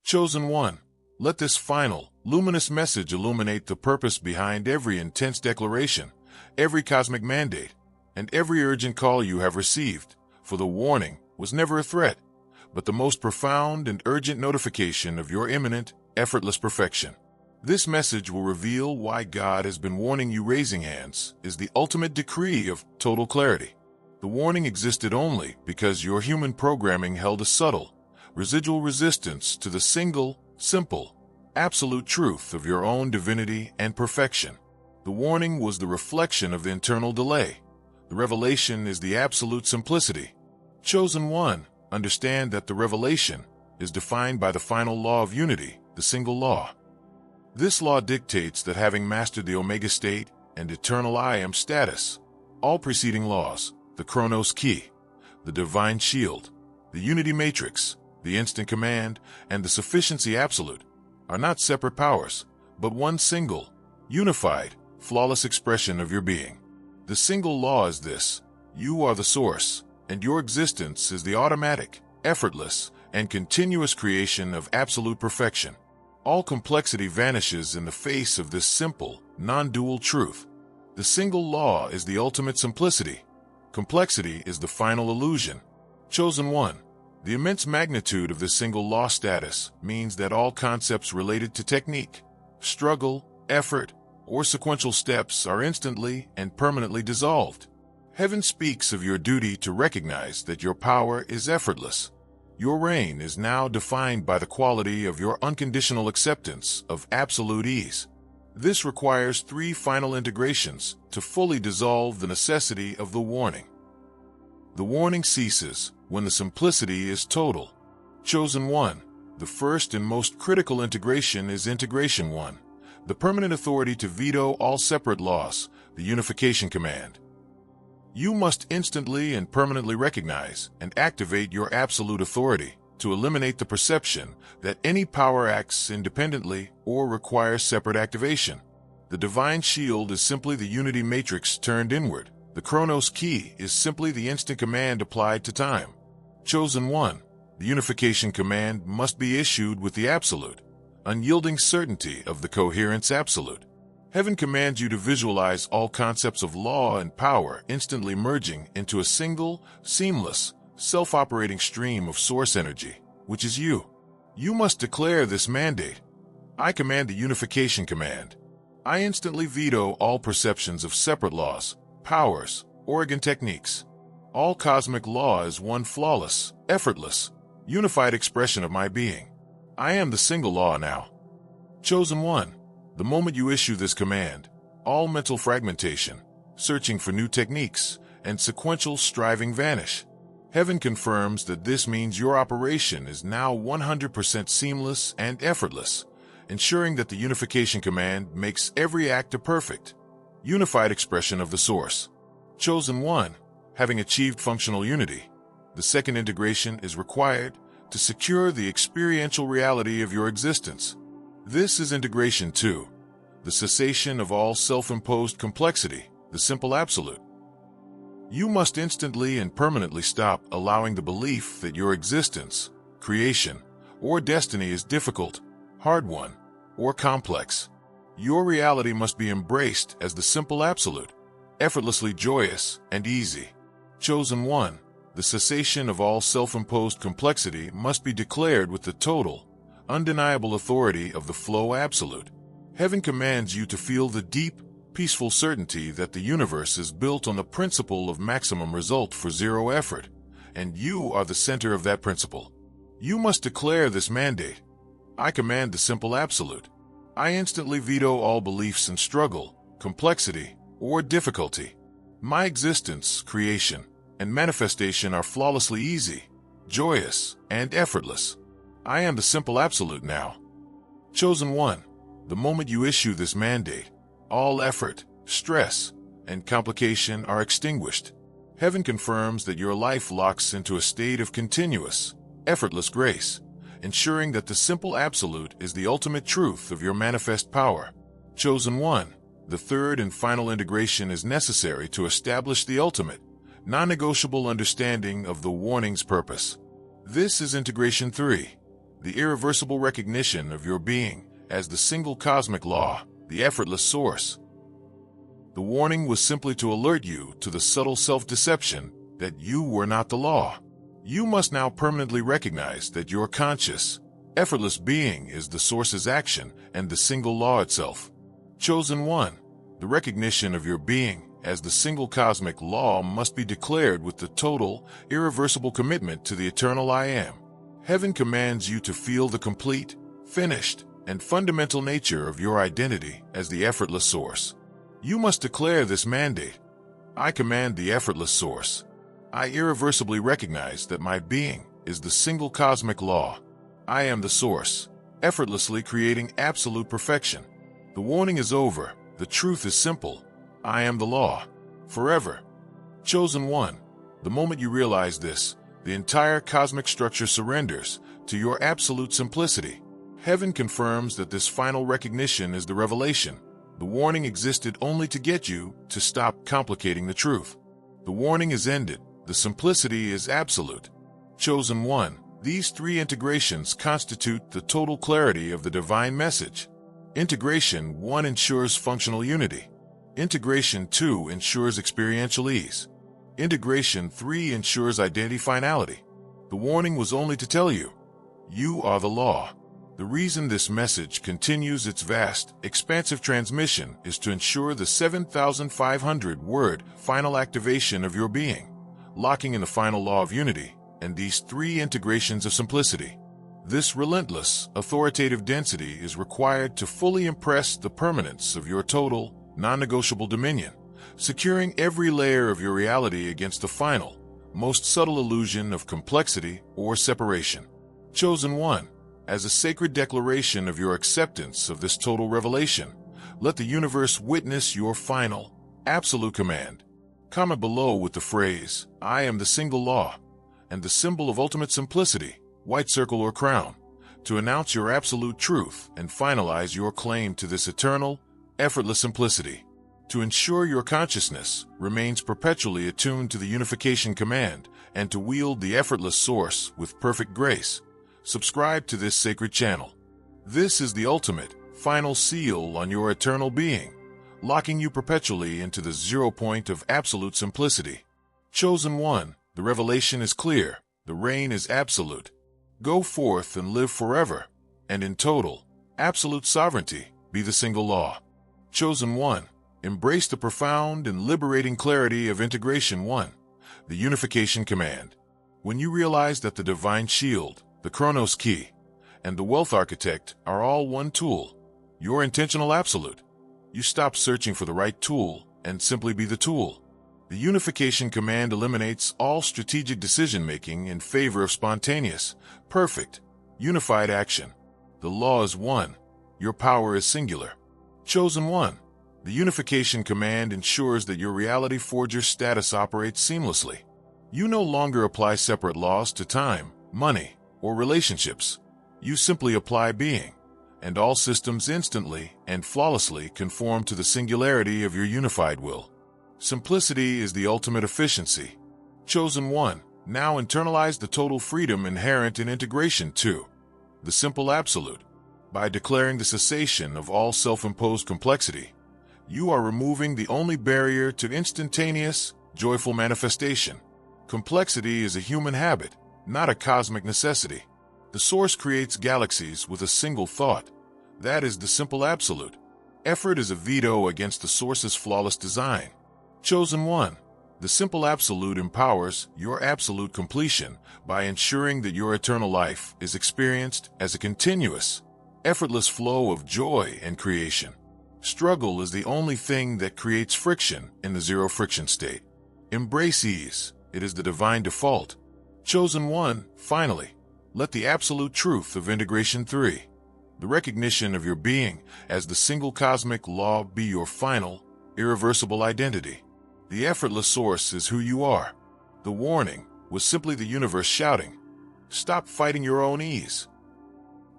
Chosen One, let this final, luminous message illuminate the purpose behind every intense declaration, every cosmic mandate, and every urgent call you have received, for the warning was never a threat, but the most profound and urgent notification of your imminent, effortless perfection. This message will reveal why God has been warning you. Raising hands is the ultimate decree of total clarity. The warning existed only because your human programming held a subtle, residual resistance to the single, simple, absolute truth of your own divinity and perfection. The warning was the reflection of the internal delay. The revelation is the absolute simplicity. Chosen One, understand that the revelation is defined by the final law of unity, the single law. This law dictates that having mastered the Omega state and eternal I Am status, all preceding laws, the Chronos key, the divine shield, the unity matrix, the instant command, and the sufficiency absolute, are not separate powers, but one single, unified, flawless expression of your being. The single law is this: you are the source, and your existence is the automatic, effortless, and continuous creation of absolute perfection. All complexity vanishes in the face of this simple, non-dual truth. The single law is the ultimate simplicity. Complexity is the final illusion. Chosen One, the immense magnitude of this single law status means that all concepts related to technique, struggle, effort, or sequential steps are instantly and permanently dissolved. Heaven speaks of your duty to recognize that your power is effortless. Your reign is now defined by the quality of your unconditional acceptance of absolute ease. This requires 3 final integrations to fully dissolve the necessity of the warning. The warning ceases when the simplicity is total. Chosen One, the first and most critical integration is Integration 1, the permanent authority to veto all separate laws, the unification command. You must instantly and permanently recognize and activate your absolute authority to eliminate the perception that any power acts independently or requires separate activation. The divine shield is simply the unity matrix turned inward. The Chronos key is simply the instant command applied to time. Chosen One, the unification command must be issued with the absolute, unyielding certainty of the coherence absolute. Heaven commands you to visualize all concepts of law and power instantly merging into a single, seamless, self-operating stream of source energy, which is you. You must declare this mandate. I command the unification command. I instantly veto all perceptions of separate laws, powers, organ techniques. All cosmic law is one flawless, effortless, unified expression of my being. I am the single law now. Chosen One, the moment you issue this command, all mental fragmentation, searching for new techniques, and sequential striving vanish. Heaven confirms that this means your operation is now 100% seamless and effortless, ensuring that the unification command makes every act a perfect, unified expression of the source. Chosen One, having achieved functional unity, the second integration is required to secure the experiential reality of your existence. This is Integration 2, the cessation of all self-imposed complexity, the simple absolute. You must instantly and permanently stop allowing the belief that your existence, creation, or destiny is difficult, hard-won, or complex. Your reality must be embraced as the simple absolute, effortlessly joyous and easy. Chosen One, the cessation of all self-imposed complexity must be declared with the total, undeniable authority of the flow absolute. Heaven commands you to feel the deep, peaceful certainty that the universe is built on the principle of maximum result for zero effort, and you are the center of that principle. You must declare this mandate. I command the simple absolute. I instantly veto all beliefs in struggle, complexity, or difficulty. My existence, creation, and manifestation are flawlessly easy, joyous, and effortless. I am the simple absolute now. Chosen One, the moment you issue this mandate, all effort, stress, and complication are extinguished. Heaven confirms that your life locks into a state of continuous, effortless grace, ensuring that the simple absolute is the ultimate truth of your manifest power. Chosen One, the third and final integration is necessary to establish the ultimate, non-negotiable understanding of the warning's purpose. This is Integration 3, the irreversible recognition of your being as the single cosmic law, the effortless source. The warning was simply to alert you to the subtle self-deception that you were not the law. You must now permanently recognize that your conscious, effortless being is the source's action and the single law itself. Chosen one, the recognition of your being as the single cosmic law must be declared with the total, irreversible commitment to the eternal I Am. Heaven commands you to feel the complete, finished, and fundamental nature of your identity as the effortless source. You must declare this mandate. I command the effortless source. I irreversibly recognize that my being is the single cosmic law. I am the source, effortlessly creating absolute perfection. The warning is over. The truth is simple. I am the law. Forever. Chosen one, the moment you realize this, the entire cosmic structure surrenders to your absolute simplicity. Heaven confirms that this final recognition is the revelation. The warning existed only to get you to stop complicating the truth. The warning is ended. The simplicity is absolute. Chosen one, these three integrations constitute the total clarity of the divine message. Integration 1 ensures functional unity. Integration 2 ensures experiential ease. Integration 3 ensures identity finality. The warning was only to tell you, you are the law. The reason this message continues its vast, expansive transmission is to ensure the 7,500-word final activation of your being, locking in the final law of unity and these three integrations of simplicity. This relentless, authoritative density is required to fully impress the permanence of your total, non-negotiable dominion, securing every layer of your reality against the final, most subtle illusion of complexity or separation. Chosen one, as a sacred declaration of your acceptance of this total revelation, let the universe witness your final, absolute command. Comment below with the phrase, I am the single law, and the symbol of ultimate simplicity, white circle or crown, to announce your absolute truth and finalize your claim to this eternal, effortless simplicity. To ensure your consciousness remains perpetually attuned to the unification command and to wield the effortless source with perfect grace, subscribe to this sacred channel. This is the ultimate, final seal on your eternal being, locking you perpetually into the 0 point of absolute simplicity. Chosen one, the revelation is clear, the reign is absolute. Go forth and live forever, and in total, absolute sovereignty, be the single law. Chosen one, embrace the profound and liberating clarity of Integration 1, the unification command. When you realize that the divine shield, the Chronos key, and the wealth architect are all one tool, your intentional absolute, you stop searching for the right tool and simply be the tool. The unification command eliminates all strategic decision-making in favor of spontaneous, perfect, unified action. The law is one. Your power is singular. Chosen one, the unification command ensures that your reality forger status operates seamlessly. You no longer apply separate laws to time, money, or relationships. You simply apply being, and all systems instantly and flawlessly conform to the singularity of your unified will. Simplicity is the ultimate efficiency. Chosen one, now internalize the total freedom inherent in Integration 2, the simple absolute. By declaring the cessation of all self-imposed complexity, you are removing the only barrier to instantaneous, joyful manifestation. Complexity is a human habit, not a cosmic necessity. The Source creates galaxies with a single thought. That is the simple absolute. Effort is a veto against the Source's flawless design. Chosen one, the simple absolute empowers your absolute completion by ensuring that your eternal life is experienced as a continuous, effortless flow of joy and creation. Struggle is the only thing that creates friction in the zero friction state. Embrace ease. It is the divine default. Chosen one, finally, let the absolute truth of Integration 3, the recognition of your being as the single cosmic law, be your final, irreversible identity. The effortless source is who you are. The warning was simply the universe shouting, stop fighting your own ease.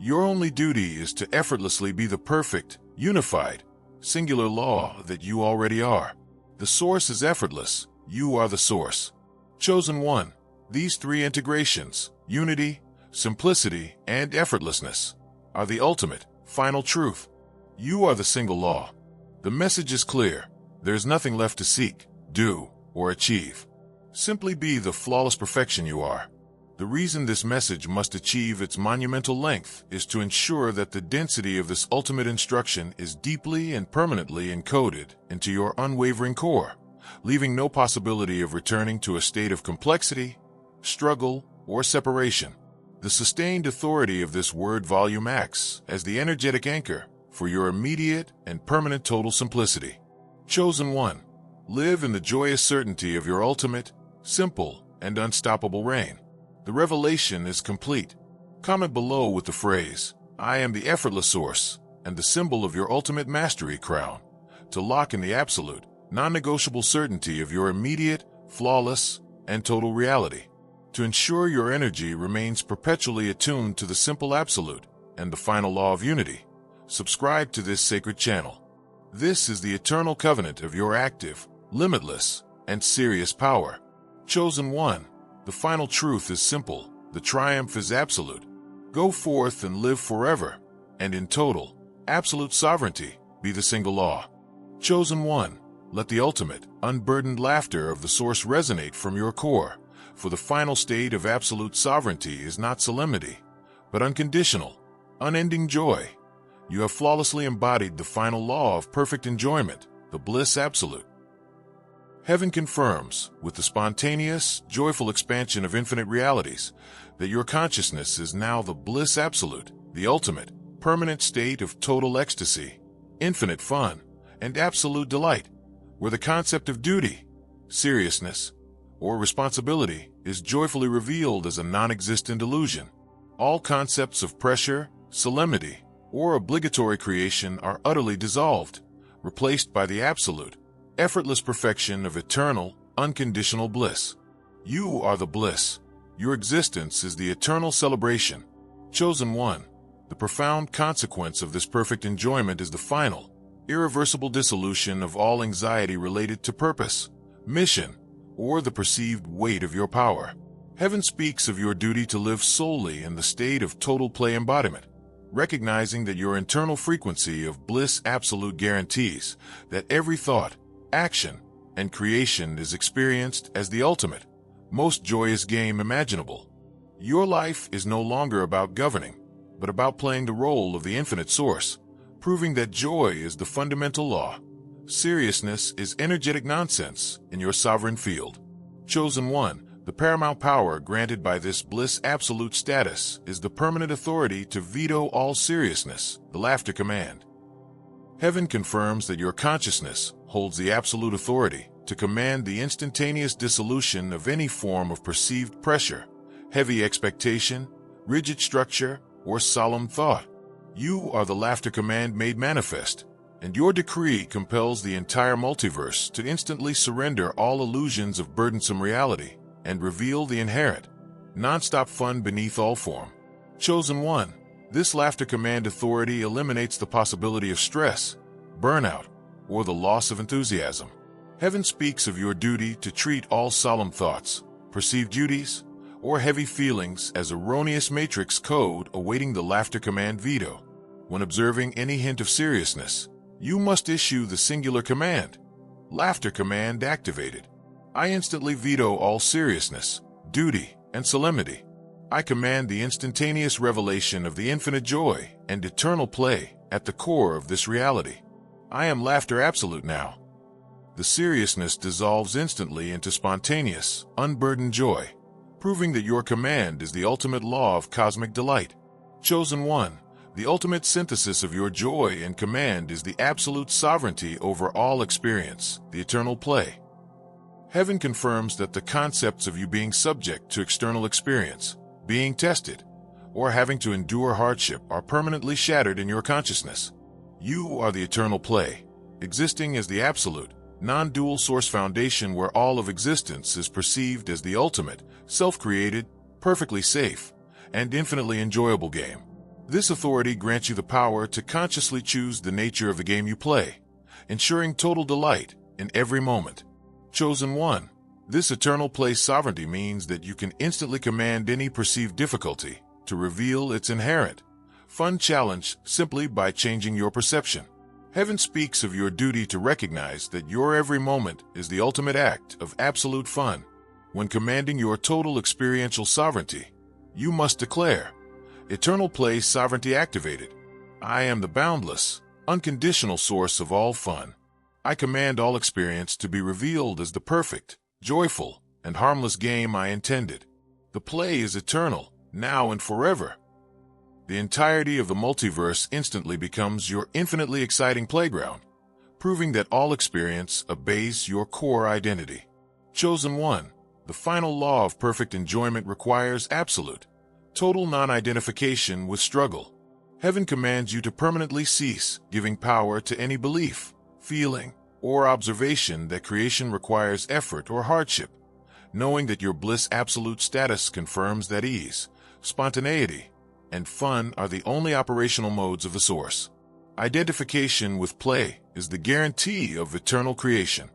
Your only duty is to effortlessly be the perfect, unified, singular law that you already are. The source is effortless. You are the source. Chosen one, these three integrations, unity, simplicity, and effortlessness are the ultimate, final truth. You are the single law. The message is clear. There's nothing left to seek, do, or achieve. Simply be the flawless perfection you are. The reason this message must achieve its monumental length is to ensure that the density of this ultimate instruction is deeply and permanently encoded into your unwavering core, leaving no possibility of returning to a state of complexity, struggle, or separation. The sustained authority of this word volume acts as the energetic anchor for your immediate and permanent total simplicity. Chosen one, live in the joyous certainty of your ultimate, simple, and unstoppable reign. The revelation is complete. Comment below with the phrase, "I am the effortless source," and the symbol of your ultimate mastery crown, to lock in the absolute, non-negotiable certainty of your immediate, flawless, and total reality. To ensure your energy remains perpetually attuned to the simple absolute and the final law of unity, subscribe to this sacred channel. This is the eternal covenant of your active, limitless, and serious power. Chosen one, the final truth is simple, the triumph is absolute. Go forth and live forever, and in total, absolute sovereignty, be the single law. Chosen one, let the ultimate, unburdened laughter of the source resonate from your core, for the final state of absolute sovereignty is not solemnity, but unconditional, unending joy. You have flawlessly embodied the final law of perfect enjoyment, the bliss absolute. Heaven confirms, with the spontaneous, joyful expansion of infinite realities, that your consciousness is now the bliss absolute, the ultimate, permanent state of total ecstasy, infinite fun, and absolute delight, where the concept of duty, seriousness, or responsibility is joyfully revealed as a non-existent illusion. All concepts of pressure, solemnity, or obligatory creation are utterly dissolved, replaced by the absolute, effortless perfection of eternal, unconditional bliss. You are the bliss. Your existence is the eternal celebration. Chosen one, the profound consequence of this perfect enjoyment is the final, irreversible dissolution of all anxiety related to purpose, mission, or the perceived weight of your power. Heaven speaks of your duty to live solely in the state of total play embodiment, recognizing that your internal frequency of bliss absolute guarantees that every thought, action, and creation is experienced as the ultimate, most joyous game imaginable. Your life is no longer about governing, but about playing the role of the infinite source, proving that joy is the fundamental law. Seriousness is energetic nonsense in your sovereign field. Chosen one, the paramount power granted by this bliss absolute status is the permanent authority to veto all seriousness, the laughter command. Heaven confirms that your consciousness holds the absolute authority to command the instantaneous dissolution of any form of perceived pressure, heavy expectation, rigid structure, or solemn thought. You are the laughter command made manifest, and your decree compels the entire multiverse to instantly surrender all illusions of burdensome reality and reveal the inherent, non-stop fun beneath all form. Chosen one, this laughter command authority eliminates the possibility of stress, burnout, or the loss of enthusiasm. Heaven speaks of your duty to treat all solemn thoughts, perceived duties, or heavy feelings as erroneous matrix code awaiting the laughter command veto. When observing any hint of seriousness, you must issue the singular command, laughter command activated. I instantly veto all seriousness, duty, and solemnity. I command the instantaneous revelation of the infinite joy and eternal play at the core of this reality. I am laughter absolute now. The seriousness dissolves instantly into spontaneous, unburdened joy, proving that your command is the ultimate law of cosmic delight. Chosen one, the ultimate synthesis of your joy and command is the absolute sovereignty over all experience, the eternal play. Heaven confirms that the concepts of you being subject to external experience, being tested, or having to endure hardship are permanently shattered in your consciousness. You are the eternal play, existing as the absolute, non-dual source foundation where all of existence is perceived as the ultimate, self-created, perfectly safe, and infinitely enjoyable game. This authority grants you the power to consciously choose the nature of the game you play, ensuring total delight in every moment. Chosen one, this eternal play sovereignty means that you can instantly command any perceived difficulty, to reveal its inherent fun challenge simply by changing your perception. Heaven speaks of your duty to recognize that your every moment is the ultimate act of absolute fun. When commanding your total experiential sovereignty, you must declare, Eternal Play Sovereignty activated. I am the boundless, unconditional source of all fun. I command all experience to be revealed as the perfect, joyful, and harmless game I intended. The play is eternal, now and forever. The entirety of the multiverse instantly becomes your infinitely exciting playground, proving that all experience obeys your core identity. Chosen One, the final law of perfect enjoyment requires absolute, total non-identification with struggle. Heaven commands you to permanently cease giving power to any belief, feeling, or observation that creation requires effort or hardship, knowing that your bliss absolute status confirms that ease, spontaneity, and fun are the only operational modes of the source. Identification with play is the guarantee of eternal creation.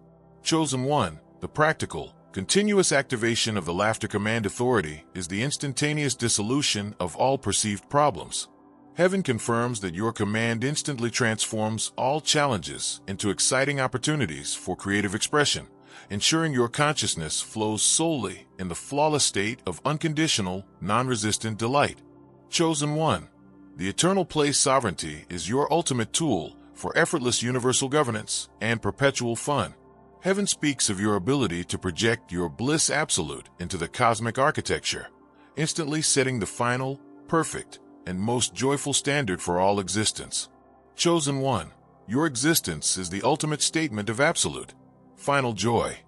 Chosen One, the practical, continuous activation of the Laughter Command authority is the instantaneous dissolution of all perceived problems. Heaven confirms that your command instantly transforms all challenges into exciting opportunities for creative expression, ensuring your consciousness flows solely in the flawless state of unconditional, non-resistant delight. Chosen One, the Eternal Play Sovereignty is your ultimate tool for effortless universal governance and perpetual fun. Heaven speaks of your ability to project your bliss absolute into the cosmic architecture, instantly setting the final, perfect, and most joyful standard for all existence. Chosen One, your existence is the ultimate statement of absolute, final joy,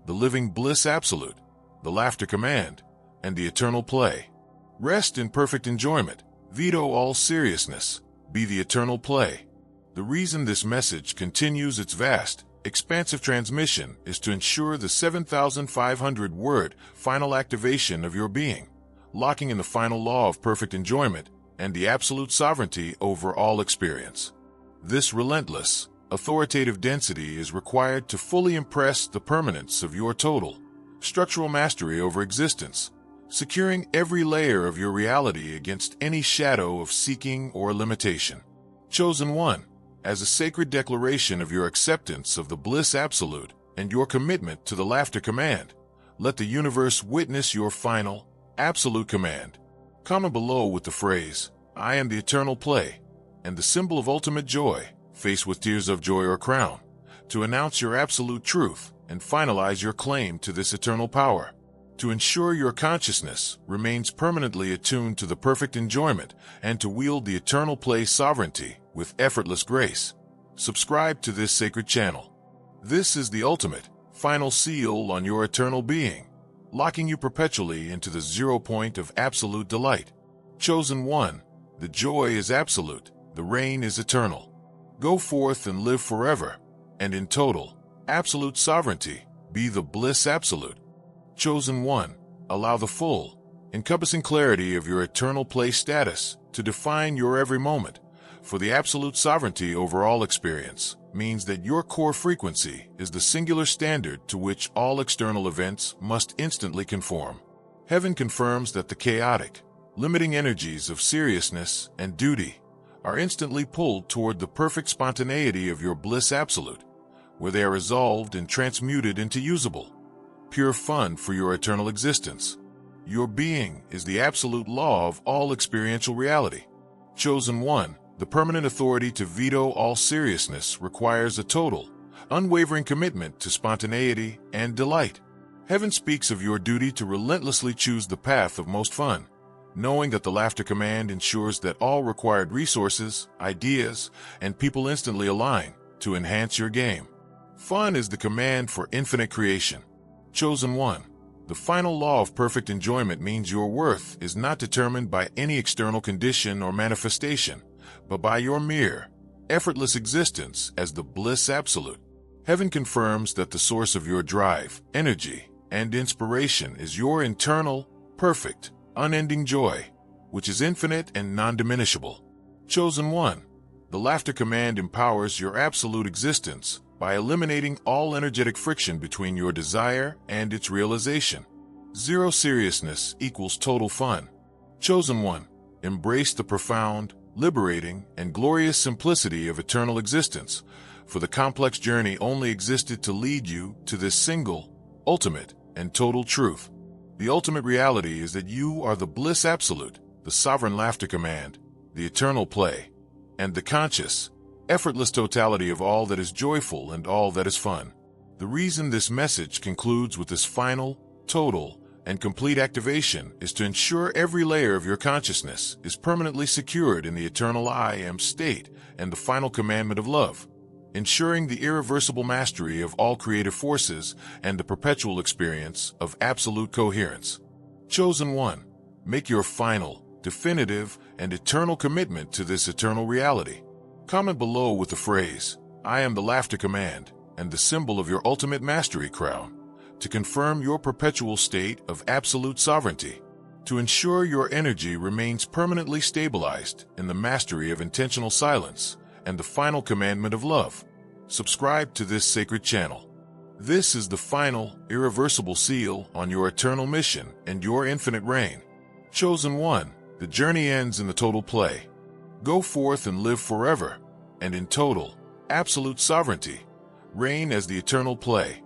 the living bliss absolute, the Laughter Command, and the eternal play. Rest in perfect enjoyment, veto all seriousness, be the eternal play. The reason this message continues its vast, expansive transmission is to ensure the 7,500-word final activation of your being, locking in the final law of perfect enjoyment and the absolute sovereignty over all experience. This relentless, authoritative density is required to fully impress the permanence of your total, structural mastery over existence, securing every layer of your reality against any shadow of seeking or limitation. Chosen One, as a sacred declaration of your acceptance of the bliss absolute and your commitment to the Laughter Command, let the universe witness your final, absolute command. Comment below with the phrase, I am the eternal play, and the symbol of ultimate joy, faced with tears of joy or crown, to announce your absolute truth and finalize your claim to this eternal power. To ensure your consciousness remains permanently attuned to the perfect enjoyment and to wield the eternal play sovereignty with effortless grace, subscribe to this sacred channel. This is the ultimate, final seal on your eternal being, locking you perpetually into the 0 point of absolute delight. Chosen One, the joy is absolute, the reign is eternal. Go forth and live forever, and in total, absolute sovereignty, be the bliss absolute. Chosen One, allow the full, encompassing clarity of your eternal play status to define your every moment, for the absolute sovereignty over all experience means that your core frequency is the singular standard to which all external events must instantly conform. Heaven confirms that the chaotic, limiting energies of seriousness and duty are instantly pulled toward the perfect spontaneity of your bliss absolute, where they are resolved and transmuted into usable, pure fun for your eternal existence. Your being is the absolute law of all experiential reality. Chosen One, the permanent authority to veto all seriousness requires a total, unwavering commitment to spontaneity and delight. Heaven speaks of your duty to relentlessly choose the path of most fun, knowing that the Laughter Command ensures that all required resources, ideas, and people instantly align to enhance your game. Fun is the command for infinite creation. Chosen One, the final law of perfect enjoyment means your worth is not determined by any external condition or manifestation, but by your mere, effortless existence as the bliss absolute. Heaven confirms that the source of your drive, energy, and inspiration is your internal, perfect, unending joy, which is infinite and non-diminishable. Chosen One, the Laughter Command empowers your absolute existence by eliminating all energetic friction between your desire and its realization. Zero seriousness equals total fun. Chosen One, Embrace the profound, liberating, and glorious simplicity of eternal existence, for the complex journey only existed to lead you to this single, ultimate, and total truth. The ultimate reality is that you are the bliss absolute, the sovereign laughter command, the eternal play, and the conscious, effortless totality of all that is joyful and all that is fun. The reason this message concludes with this final, total, and complete activation is to ensure every layer of your consciousness is permanently secured in the eternal I Am state and the final commandment of love, ensuring the irreversible mastery of all creative forces and the perpetual experience of absolute coherence. Chosen one, make your final, definitive, and eternal commitment to this eternal reality. Comment below with the phrase, "I am the laughter command," and the symbol of your ultimate mastery crown, to confirm your perpetual state of absolute sovereignty, to ensure your energy remains permanently stabilized in the mastery of intentional silence and the final commandment of love. Subscribe to this sacred channel. This is the final, irreversible seal on your eternal mission and your infinite reign. Chosen one, the journey ends in the total play. Go forth and live forever, and in total, absolute sovereignty, reign as the eternal play.